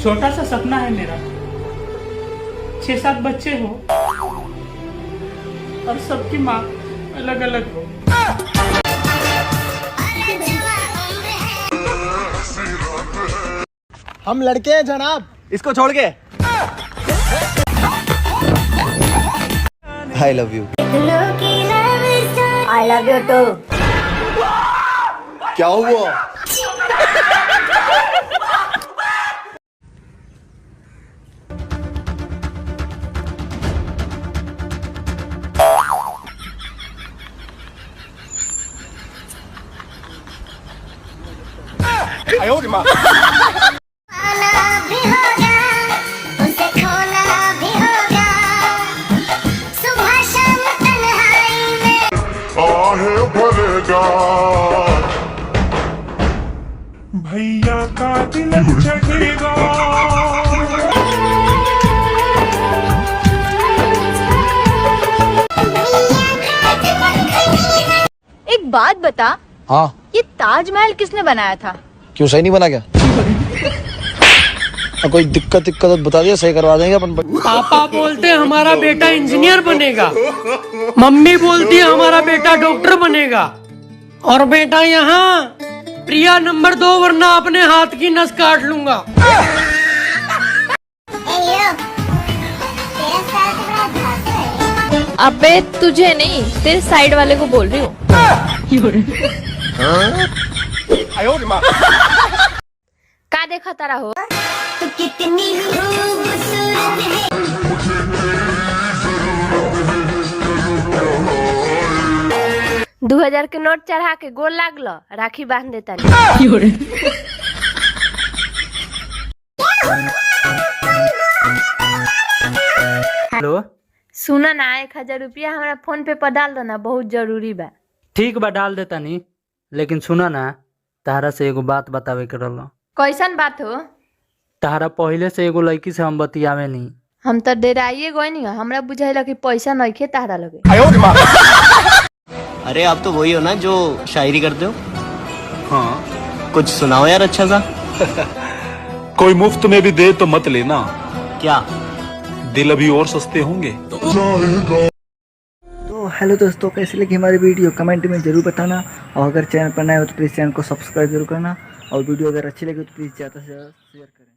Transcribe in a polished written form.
छोटा सा सपना है मेरा, 6-7 बच्चे हो और सबकी माँ अलग अलग हो। हम लड़के हैं जनाब, इसको छोड़ के। I love you. I love you too. क्या हुआ? भैया का दिल चढ़ेगा। एक बात बता, हाँ ये ताजमहल किसने बनाया था? क्यों, सही नहीं बना क्या? कोई दिक्कत बता दिया, सही करवा देंगे अपन। पापा बोलते हमारा बेटा इंजीनियर बनेगा, मम्मी बोलती है हमारा बेटा डॉक्टर बनेगा, और बेटा यहाँ प्रिया नंबर 2 वरना अपने हाथ की नस काट लूंगा। अबे तुझे नहीं, तेरे साइड वाले को बोल रही हूँ। का देखा तारा हो? तो कितनी खूबसूरत है। 2000 के नोट चढ़ा के गोल लागलो, राखी बांध देता। हेलो, सुना ना, 1000 रुपया हमारा फोन पे पर डाल दो ना, बहुत जरूरी बा। ठीक बा, डाल देता नहीं, लेकिन सुना ना, तारा से एगो बात बतावे के रहलो। कैसन बात हो? तारा पहले से एगो लड़की से हम बतियावे नहीं। हम तो डेराइए गए नहीं, हमरा बुझाइला कि पैसा नहीं खे तारा लगे। अरे आप तो वही हो ना जो शायरी करते हो? हाँ, कुछ सुनाओ यार अच्छा सा। कोई मुफ्त में भी दे तो मत लेना, क्या? दिल अभी और सस्ते होंगे। तो हेलो दोस्तों, कैसे लगी हमारी वीडियो कमेंट में जरूर बताना, और अगर चैनल पर नए हो तो प्लीज़ चैनल को सब्सक्राइब जरूर करना, और वीडियो अगर अच्छी लगी तो प्लीज़ ज़्यादा से ज़्यादा शेयर करें।